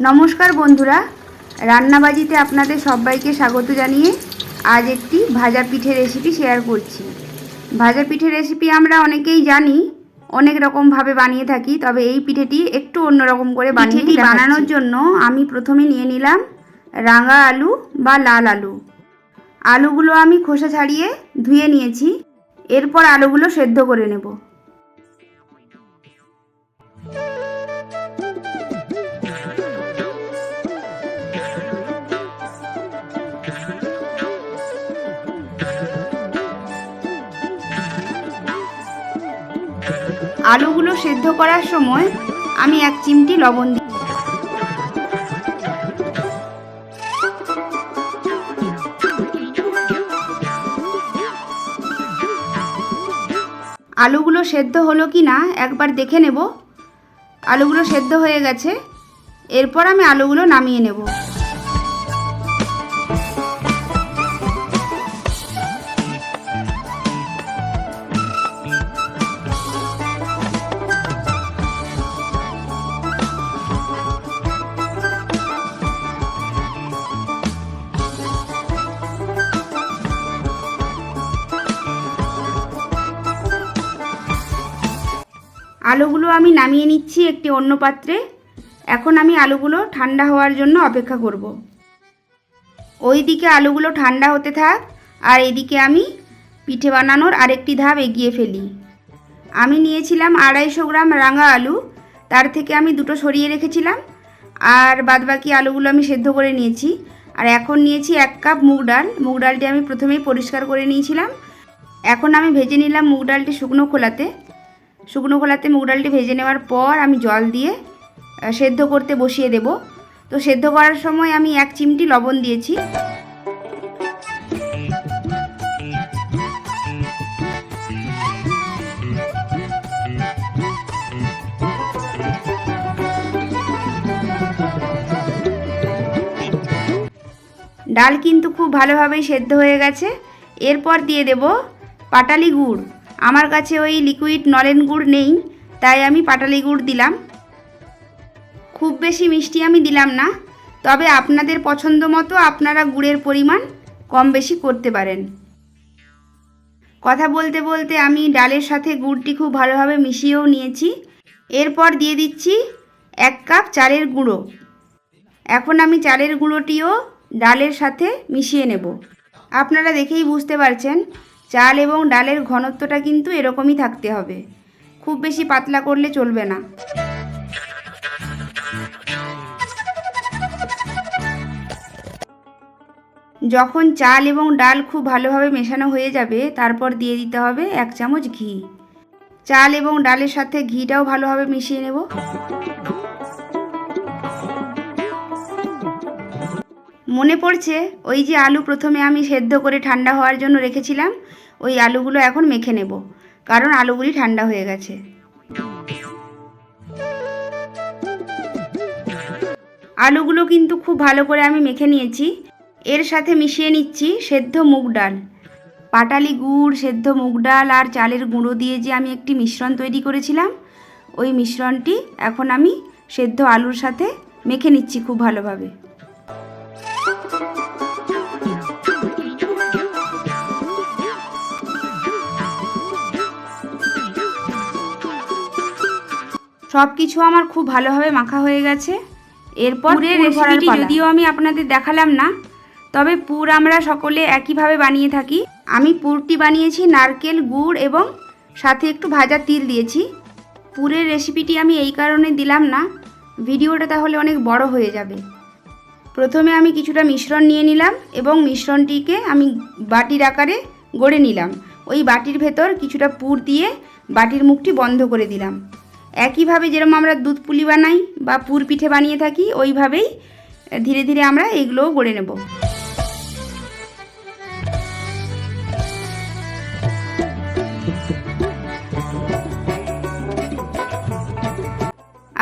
নমস্কার বন্ধুরা, রান্নাবাজিতে আপনাদের সবাইকে স্বাগত জানিয়ে আজ একটি ভাজা পিঠে রেসিপি শেয়ার করছি। ভাজা পিঠে রেসিপি আমরা অনেকেই জানি, অনেক রকমভাবে বানিয়ে থাকি, তবে এই পিঠেটি একটু অন্যরকম করে বানানোর জন্য আমি প্রথমে নিয়ে নিলাম রাঙা আলু বা লাল আলু। আলুগুলো আমি খোসা ছাড়িয়ে ধুয়ে নিয়েছি। এরপর আলুগুলো সেদ্ধ করে নেব। আলুগুলো সেদ্ধ করার সময় আমি 1 চিমটি লবণ দিই। আলুগুলো সেদ্ধ হলো কি না একবার দেখে নেব। আলুগুলো সেদ্ধ হয়ে গেছে। এরপর আমি আলুগুলো নামিয়ে নেব। আলুগুলো আমি নামিয়ে নিচ্ছি একটি অন্য পাত্রে। এখন আমি আলুগুলো ঠান্ডা হওয়ার জন্য অপেক্ষা করব। ওইদিকে আলুগুলো ঠান্ডা হতে থাক, আর এদিকে আমি পিঠে বানানোর আরেকটি ধাপ এগিয়ে ফেলি। আমি নিয়েছিলাম 250 গ্রাম রাঙা আলু, তার থেকে আমি 2টো সরিয়ে রেখেছিলাম, আর বাদবাকি আলুগুলো আমি সেদ্ধ করে নিয়েছি। আর এখন নিয়েছি 1 কাপ মুগ ডাল। মুগ ডালটি আমি প্রথমেই পরিষ্কার করে নিয়েছিলাম। এখন আমি ভেজে নিলাম মুগ ডালটি শুকনো খোলাতে মুগ ডালটি ভেজে নেওয়ার পর আমি জল দিয়ে সেদ্ধ করতে বসিয়ে দেব। তো সেদ্ধ করার সময় আমি 1 চিমটি লবণ দিয়েছি। ডাল কিন্তু খুব ভালোভাবেই সেদ্ধ হয়ে গেছে। এরপর দিয়ে দেব পাটালি গুড়। আমার কাছে ওই লিকুইড নলেন গুড় নেই, তাই আমি পাটালি গুড় দিলাম। খুব বেশি মিষ্টি আমি দিলাম না, তবে আপনাদের পছন্দ মতো আপনারা গুড়ের পরিমাণ কম বেশি করতে পারেন। কথা বলতে বলতে আমি ডালের সাথে গুড়টি খুব ভালোভাবে মিশিয়েও নিয়েছি। এরপর দিয়ে দিচ্ছি 1 কাপ চালের গুঁড়ো। এখন আমি চালের গুঁড়োটিও ডালের সাথে মিশিয়ে নেব। আপনারা দেখেই বুঝতে পারছেন, চাল এবং ডালের ঘনত্বটা কিন্তু এরকমই থাকতে হবে, খুব বেশি পাতলা করলে চলবে না। যখন চাল এবং ডাল খুব ভালোভাবে মেশানো হয়ে যাবে, তারপর দিয়ে দিতে হবে 1 চামচ ঘি। চাল এবং ডালের সাথে ঘিটাও ভালোভাবে মিশিয়ে নেব। মনে পড়ছে, ওই যে আলু প্রথমে আমি সেদ্ধ করে ঠান্ডা হওয়ার জন্য রেখেছিলাম, ওই আলুগুলো এখন মেখে নেব, কারণ আলুগুলি ঠান্ডা হয়ে গেছে। আলুগুলো কিন্তু খুব ভালো করে আমি মেখে নিয়েছি। এর সাথে মিশিয়ে নিচ্ছি সেদ্ধ মুগ ডাল। পাটালি গুড়, সেদ্ধ মুগ ডাল আর চালের গুঁড়ো দিয়ে যে আমি একটি মিশ্রণ তৈরি করেছিলাম, ওই মিশ্রণটি এখন আমি সেদ্ধ আলুর সাথে মেখে নিচ্ছি খুব ভালোভাবে। সব কিছু আমার খুব ভালোভাবে মাখা হয়ে গেছে। এরপর পুরের রেসিপিটি যদিও আমি আপনাদের দেখালাম না, তবে পুর আমরা সকলে একইভাবে বানিয়ে থাকি। আমি পুরটি বানিয়েছি নারকেল, গুড় এবং সাথে একটু ভাজা তিল দিয়েছি। পুরের রেসিপিটি আমি এই কারণে দিলাম না, ভিডিওটা তাহলে অনেক বড় হয়ে যাবে। প্রথমে আমি কিছুটা মিশ্রণ নিয়ে নিলাম এবং মিশ্রণটিকে আমি বাটির আকারে গড়ে নিলাম। ওই বাটির ভেতর কিছুটা পুর দিয়ে বাটির মুখটি বন্ধ করে দিলাম। একইভাবে যেরকম আমরা দুধ পুলি বানাই বা পুর পিঠে বানিয়ে থাকি, ওইভাবেই ধীরে ধীরে আমরা এইগুলোও গড়ে নেব।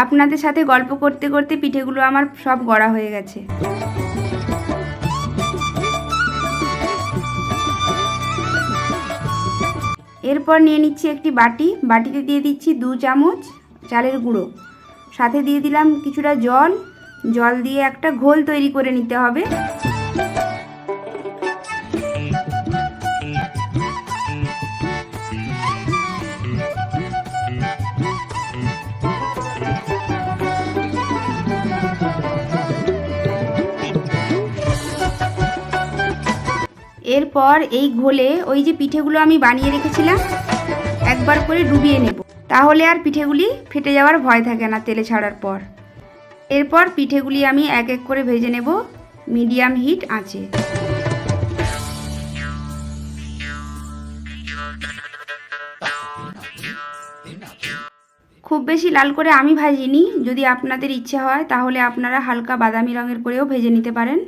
আপনাদের সাথে গল্প করতে করতে পিঠেগুলো আমার সব গড়া হয়ে গেছে। এরপর নিয়ে নিচ্ছি একটি বাটি। বাটিতে দিয়ে দিচ্ছি 2 চামচ চালের গুঁড়ো, সাথে দিয়ে দিলাম কিছুটা জল, জল দিয়ে একটা ঘোল তৈরি করে নিতে হবে। এরপর এই ঘোলে ওই যে পিঠেগুলো আমি বানিয়ে রেখেছিলাম একবার করে ডুবিয়ে নেব, তাহলে আর পিঠেগুলি ফেটে যাওয়ার ভয় থাকে না তেলে ছাড়ার পর। এরপর পিঠেগুলি আমি এক এক করে ভেজে নেব মিডিয়াম হিট আঁচে। খুব বেশি লাল করে আমি ভাজিনি, যদি আপনাদের ইচ্ছে হয় তাহলে আপনারা হালকা বাদামি রঙের করেও ভেজে নিতে পারেন।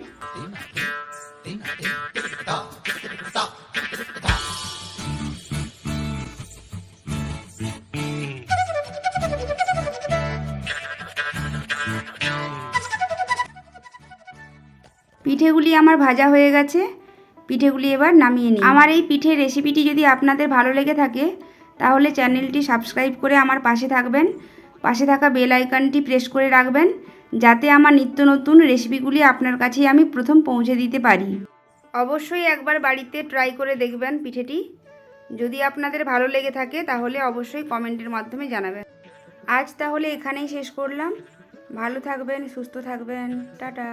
পিঠেগুলি আমার ভাজা হয়ে গেছে, পিঠেগুলি এবার নামিয়ে নিই। আমার এই পিঠের রেসিপিটি যদি আপনাদের ভালো লেগে থাকে তাহলে চ্যানেলটি সাবস্ক্রাইব করে আমার পাশে থাকবেন, পাশে থাকা বেল আইকনটি প্রেস করে রাখবেন, যাতে আমার নিত্য নতুন রেসিপিগুলি আপনার কাছেই আমি প্রথম পৌঁছে দিতে পারি। অবশ্যই একবার বাড়িতে ট্রাই করে দেখবেন পিঠেটি। যদি আপনাদের ভালো লেগে থাকে তাহলে অবশ্যই কমেন্টের মাধ্যমে জানাবেন। আজ তাহলে এখানেই শেষ করলাম। ভালো থাকবেন, সুস্থ থাকবেন, টাটা।